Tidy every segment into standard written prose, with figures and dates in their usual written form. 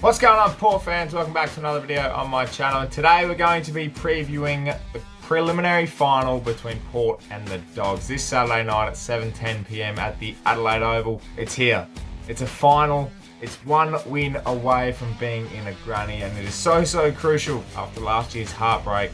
What's going on, Port fans? Welcome back to another video on my channel. And today we're going to be previewing the preliminary final between Port and the Dogs this Saturday night at 7:10 p.m. at the Adelaide Oval. It's here. It's a final. It's one win away from being in a granny, and it is so crucial after last year's heartbreak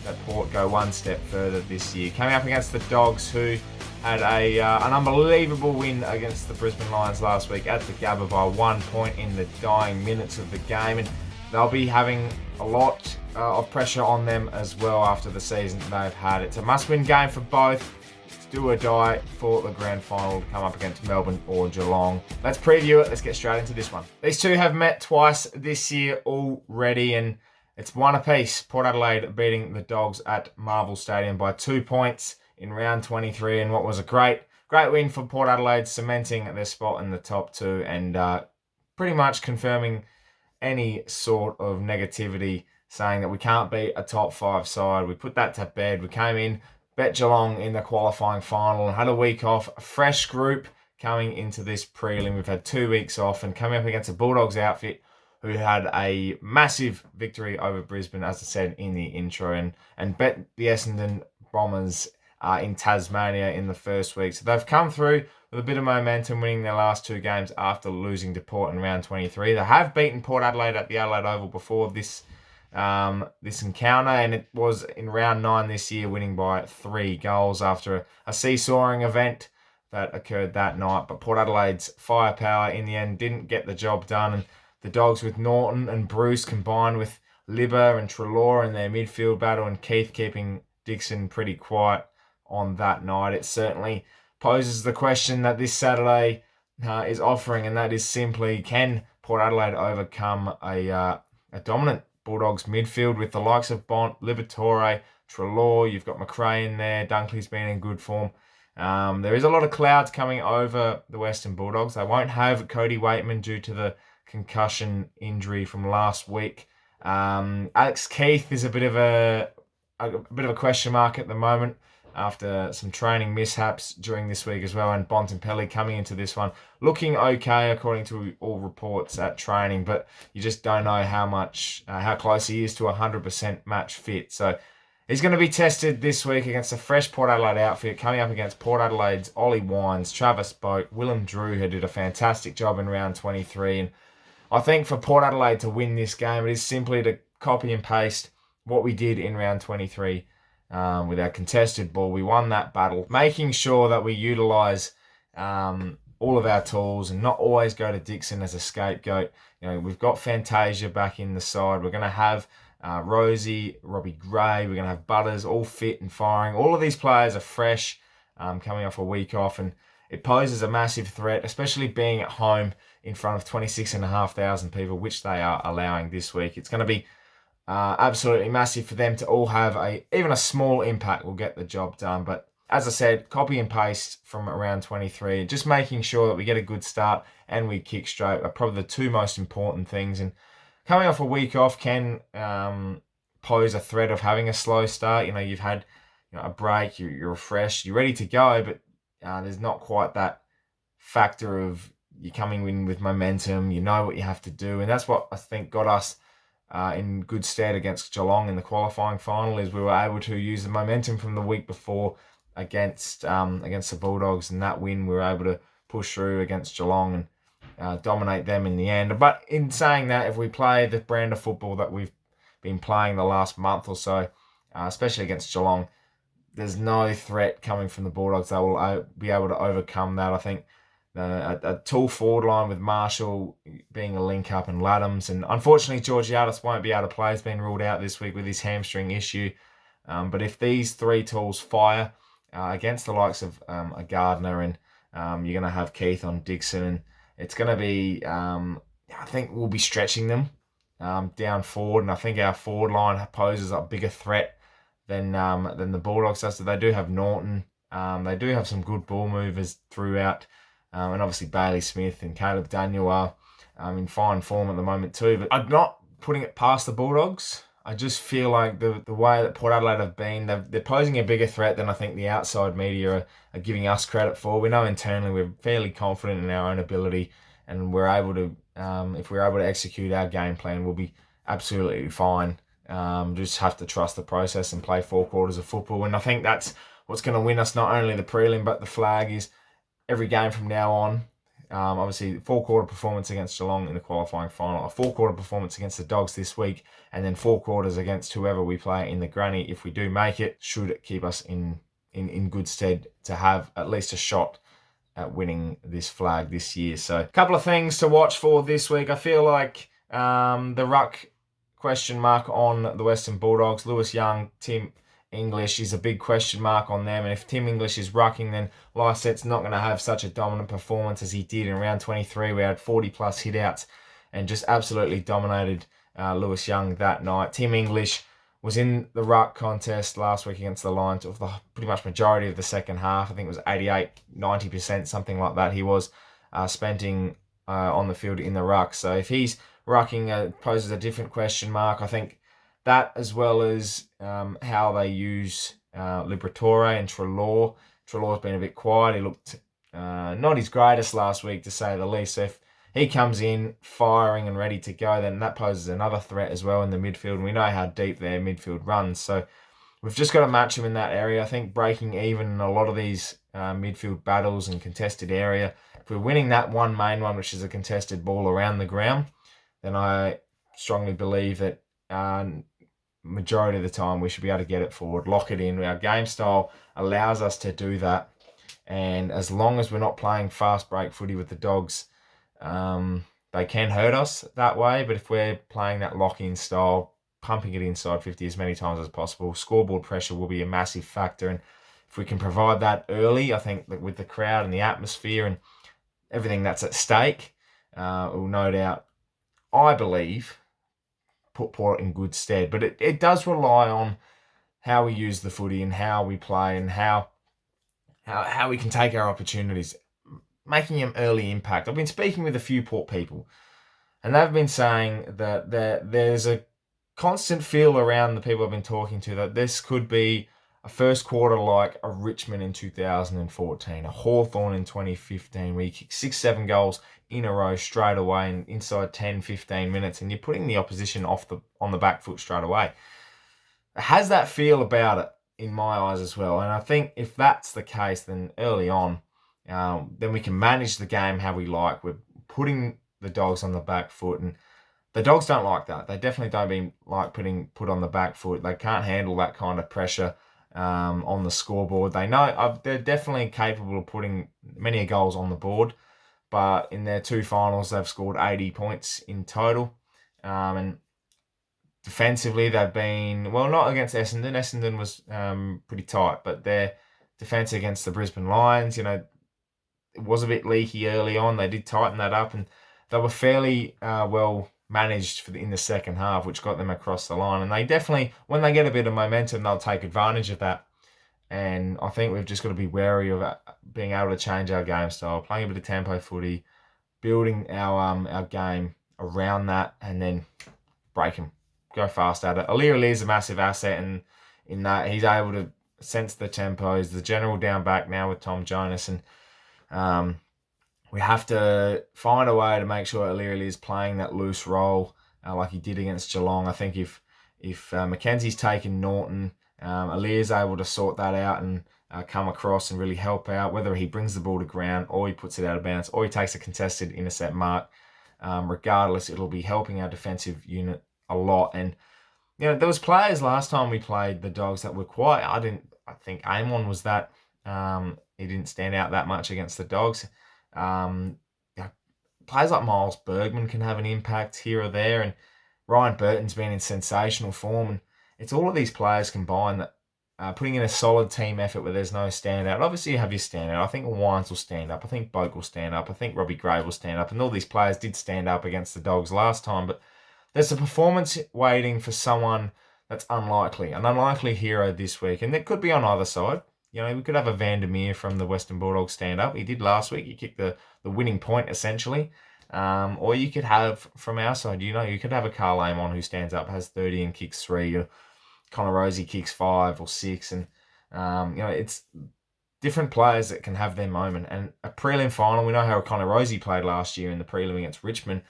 that Port go one step further this year. Coming up against the Dogs, who had an unbelievable win against the Brisbane Lions last week at the Gabba by 1 point in the dying minutes of the game, and they'll be having a lot of pressure on them as well after the season they've had. It's a must-win game for both. It's do or die for the grand final to come up against Melbourne or Geelong. Let's preview it. Let's get straight into this one. These two have met twice this year already, and it's one apiece. Port Adelaide beating the Dogs at Marvel Stadium by 2 points in round 23, and what was a great win for Port Adelaide, cementing their spot in the top two and pretty much confirming any sort of negativity saying that we can't beat a top five side. We put that to bed. We came in, bet Geelong in the qualifying final and had a week off. A fresh group coming into this prelim. We've had 2 weeks off and coming up against a Bulldogs outfit who had a massive victory over Brisbane, as I said in the intro, and bet the Essendon Bombers in Tasmania in the first week. So they've come through with a bit of momentum, winning their last 2 games after losing to Port in round 23. They have beaten Port Adelaide at the Adelaide Oval before this encounter, and it was in round 9 this year, winning by 3 goals after a seesawing event that occurred that night. But Port Adelaide's firepower in the end didn't get the job done, and the Dogs with Norton and Bruce combined with Libba and Treloar in their midfield battle, and Keith keeping Dixon pretty quiet on that night. It certainly poses the question that this Saturday is offering, and that is simply, can Port Adelaide overcome a dominant Bulldogs midfield with the likes of Bont, Liberatore, Treloar? You've got McRae in there. Dunkley's been in good form. There is a lot of clouds coming over the Western Bulldogs. They won't have Cody Waitman due to the concussion injury from last week. Alex Keith is a bit of a question mark at the moment after some training mishaps during this week as well, and Bontempelli coming into this one looking okay according to all reports at training, but you just don't know how close he is to 100% match fit. So he's going to be tested this week against a fresh Port Adelaide outfit, coming up against Port Adelaide's Ollie Wines, Travis Boak, Willem Drew, who did a fantastic job in round 23. And I think for Port Adelaide to win this game, it is simply to copy and paste what we did in round 23 with our contested ball. We won that battle, making sure that we utilise all of our tools and not always go to Dixon as a scapegoat. You know, we've got Fantasia back in the side. We're going to have Rosie, Robbie Gray. We're going to have Butters, all fit and firing. All of these players are fresh, coming off a week off, and it poses a massive threat, especially being at home in front of 26,500 people, which they are allowing this week. It's going to be absolutely massive for them to all have even a small impact will get the job done. But as I said, copy and paste from around 23, just making sure that we get a good start and we kick straight are probably the 2 most important things. And coming off a week off can pose a threat of having a slow start. You know, you've had a break, you're refreshed, you're ready to go, but there's not quite that factor of you're coming in with momentum, you know what you have to do. And that's what I think got us in good stead against Geelong in the qualifying final, is we were able to use the momentum from the week before against the Bulldogs, and that win we were able to push through against Geelong and dominate them in the end. But in saying that, if we play the brand of football that we've been playing the last month or so, especially against Geelong, there's no threat coming from the Bulldogs. They will be able to overcome that. I think a tall forward line with Marshall being a link-up and Laddams. And unfortunately, Georgiadis won't be able to play. He's been ruled out this week with his hamstring issue. But if these 3 tools fire against the likes of a Gardner, and you're going to have Keith on Dixon, and it's going to be, I think we'll be stretching them down forward. And I think our forward line poses a bigger threat than the Bulldogs does. So they do have Norton. They do have some good ball movers throughout. And obviously Bailey Smith and Caleb Daniel are in fine form at the moment too. But I'm not putting it past the Bulldogs. I just feel like the way that Port Adelaide have been, they're posing a bigger threat than I think the outside media are giving us credit for. We know internally we're fairly confident in our own ability and we're able to, if we're able to execute our game plan, we'll be absolutely fine. Just have to trust the process and play 4 quarters of football. And I think that's what's going to win us not only the prelim but the flag is every game from now on. Obviously, 4-quarter performance against Geelong in the qualifying final, a 4-quarter performance against the Dogs this week, and then 4 quarters against whoever we play in the granny, if we do make it, should keep us in good stead to have at least a shot at winning this flag this year. So a couple of things to watch for this week. I feel like the ruck question mark on the Western Bulldogs, Lewis Young, Tim English is a big question mark on them. And if Tim English is rucking, then Lycett's not going to have such a dominant performance as he did in round 23. We had 40 plus hitouts and just absolutely dominated Lewis Young that night. Tim English was in the ruck contest last week against the Lions of the pretty much majority of the second half. I think it was 88, 90%, something like that. He was spending on the field in the ruck. So if he's rucking, poses a different question mark. I think that, as well as how they use Liberatore and Treloar. Treloar's been a bit quiet. He looked not his greatest last week, to say the least. So if he comes in firing and ready to go, then that poses another threat as well in the midfield. And we know how deep their midfield runs. So we've just got to match him in that area. I think breaking even in a lot of these midfield battles and contested area, if we're winning that one main one, which is a contested ball around the ground, then I strongly believe that majority of the time we should be able to get it forward, lock it in. Our game style allows us to do that. And as long as we're not playing fast break footy with the Dogs, they can hurt us that way. But if we're playing that lock-in style, pumping it inside 50 as many times as possible, scoreboard pressure will be a massive factor. And if we can provide that early, I think that with the crowd and the atmosphere and everything that's at stake, it will no doubt, I believe, put Port in good stead. But it does rely on how we use the footy and how we play and how we can take our opportunities, making them early impact. I've been speaking with a few Port people, and they've been saying that there's a constant feel around the people I've been talking to that this could be a first quarter like a Richmond in 2014, a Hawthorn in 2015, where you kick 6-7 goals in a row straight away and inside 10-15 minutes, and you're putting the opposition on the back foot straight away. It has that feel about it in my eyes as well. And I think if that's the case, then early on, then we can manage the game how we like. We're putting the Dogs on the back foot, and the Dogs don't like that. They definitely don't like put on the back foot. They can't handle that kind of pressure on the scoreboard. They know they're definitely capable of putting many goals on the board, but in their 2 finals, they've scored 80 points in total. And defensively, they've been, well, not against Essendon. Essendon was pretty tight, but their defence against the Brisbane Lions, it was a bit leaky early on. They did tighten that up, and they were fairly well managed in the second half, which got them across the line. And they definitely, when they get a bit of momentum, they'll take advantage of that. And I think we've just got to be wary of being able to change our game style, playing a bit of tempo footy, building our game around that, and then break them, go fast at it. O'Leary is a massive asset in that he's able to sense the tempo. He's the general down back now with Tom Jonas, and we have to find a way to make sure O'Leary is playing that loose role like he did against Geelong. I think if Mackenzie's taken Norton, O'Leary's able to sort that out and come across and really help out, whether he brings the ball to ground or he puts it out of bounds or he takes a contested intercept mark. Regardless, it'll be helping our defensive unit a lot. And there was players last time we played the Dogs that were quiet. I think Amon was that. He didn't stand out that much against the Dogs. Players like Miles Bergman can have an impact here or there, and Ryan Burton's been in sensational form. And it's all of these players combined that putting in a solid team effort where there's no standout. Obviously, you have your standout. I think Wines will stand up. I think Boak will stand up. I think Robbie Gray will stand up. And all these players did stand up against the Dogs last time. But there's a performance waiting for someone that's unlikely, an unlikely hero this week. And that could be on either side. We could have a Vandermeer from the Western Bulldogs stand up. He did last week. He kicked the winning point, essentially. Or you could have, from our side, you could have a Carl Amon who stands up, has 30 and kicks 3. Connor Rosie kicks 5 or 6. And, different players that can have their moment. And a prelim final, we know how Connor Rosie played last year in the prelim against Richmond.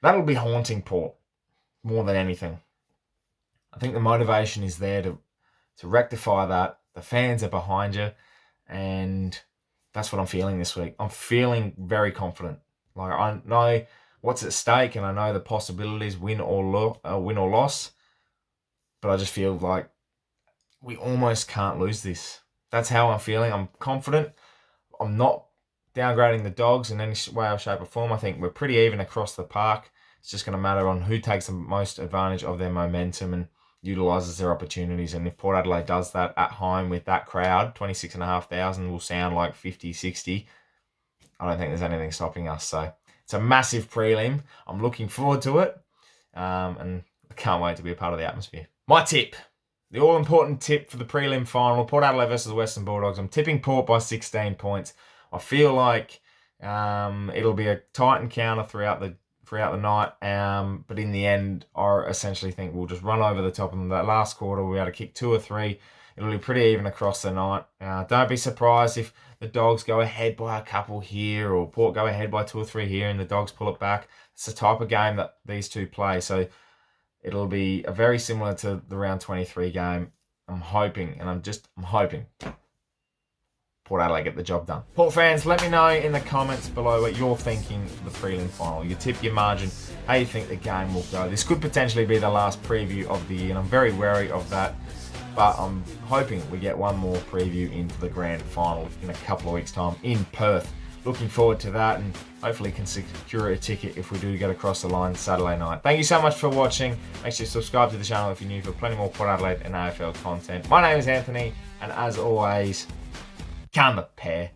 That'll be haunting Port more than anything. I think the motivation is there to rectify that. The fans are behind you, and that's what I'm feeling this week. I'm feeling very confident. Like, I know what's at stake, and I know the possibilities, win or loss. But I just feel like we almost can't lose this. That's how I'm feeling. I'm confident. I'm not downgrading the Dogs in any way, shape, or form. I think we're pretty even across the park. It's just going to matter on who takes the most advantage of their momentum and utilises their opportunities. And if Port Adelaide does that at home with that crowd, 26,500 will sound like 50, 60. I don't think there's anything stopping us. So it's a massive prelim. I'm looking forward to it. And I can't wait to be a part of the atmosphere. My tip. The all-important tip for the prelim final, Port Adelaide versus the Western Bulldogs. I'm tipping Port by 16 points. I feel like it'll be a tight encounter throughout the night, but in the end, I essentially think we'll just run over the top of them. That last quarter, we'll be able to kick 2 or 3. It'll be pretty even across the night. Don't be surprised if the Dogs go ahead by a couple here, or Port go ahead by 2 or 3 here, and the Dogs pull it back. It's the type of game that these two play, so it'll be very similar to the round 23 game. I'm hoping Port Adelaide get the job done. Port fans, let me know in the comments below what you're thinking for the prelim final. Your tip, your margin, how you think the game will go. This could potentially be the last preview of the year, and I'm very wary of that. But I'm hoping we get one more preview into the grand final in a couple of weeks' time in Perth. Looking forward to that, and hopefully can secure a ticket if we do get across the line Saturday night. Thank you so much for watching. Make sure you subscribe to the channel if you're new for plenty more Port Adelaide and AFL content. My name is Anthony, and as always, can the pair.